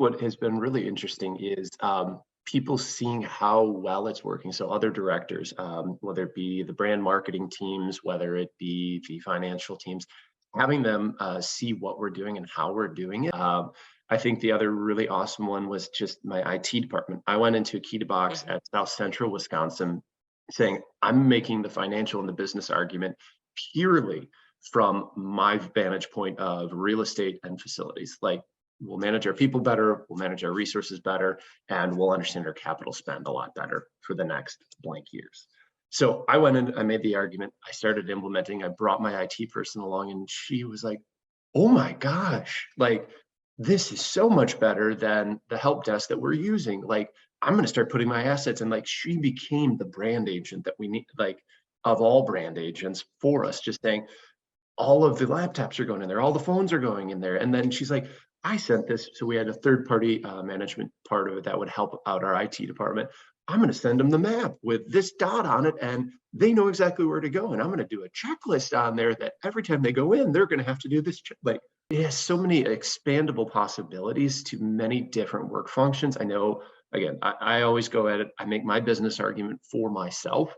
what has been really interesting is people seeing how well it's working. So other directors, whether it be the brand marketing teams, whether it be the financial teams, having them see what we're doing and how we're doing it. I think the other really awesome one was just my IT department. I went into AkitaBox Mhm. at South Central Wisconsin saying, I'm making the financial and the business argument purely from my vantage point of real estate and facilities. Like, we'll manage our people better, we'll manage our resources better, and we'll understand our capital spend a lot better for the next blank years. So I went in, I made the argument, I started implementing, I brought my IT person along, and she was like, oh my gosh, like, this is so much better than the help desk that we're using. Like, I'm going to start putting my assets in. Like, she became the brand agent that we need, like, of all brand agents for us, just saying, all of the laptops are going in there, all the phones are going in there. And then she's like, I sent this. So we had a third party management part of it that would help out our IT department. I'm going to send them the map with this dot on it, and they know exactly where to go. And I'm going to do a checklist on there that every time they go in, they're going to have to do this. Like, it has so many expandable possibilities to many different work functions. I know, again, I always go at it, I make my business argument for myself,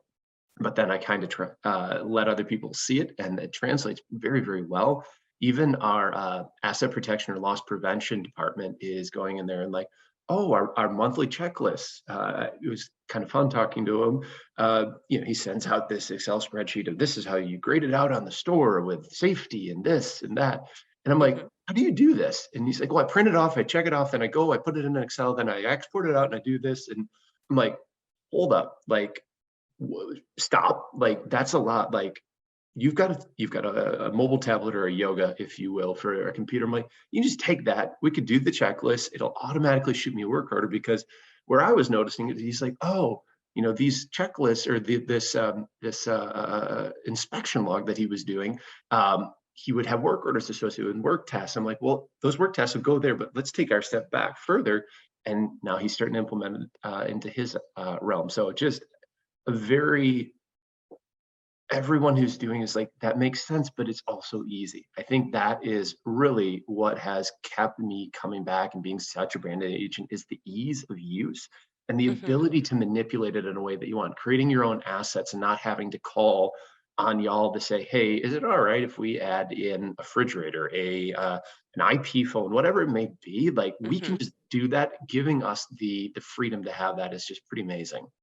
but then I kind of let other people see it, and it translates very, very well. Even our asset protection or loss prevention department is going in there and like, oh, our monthly checklists. It was kind of fun talking to him. He sends out this Excel spreadsheet of this is how you grade it out on the store with safety and this and that. And I'm like, Mhm. how do you do this? And he's like, well, I print it off, I check it off, then I go, I put it in Excel, then I export it out and I do this. And I'm like, hold up, like, stop, like, that's a lot. Like, you've got a mobile tablet or a yoga, if you will, for a computer. I'm like, you just take that, we could do the checklist, it'll automatically shoot me a work order. Because where I was noticing it, he's like, oh, these checklists or this inspection log that he was doing, he would have work orders associated with work tasks. I'm like, well, those work tasks will go there, but let's take our step back further. And now he's starting to implement it into his realm. So just a very everyone who's doing is like, that makes sense, but it's also easy. I think that is really what has kept me coming back and being such a brand agent, is the ease of use and the Mhm. ability to manipulate it in a way that you want, creating your own assets and not having to call on y'all to say, hey, is it all right if we add in a refrigerator, an IP phone, whatever it may be? Like, we can Mhm. just do that. Giving us the freedom to have that is just pretty amazing.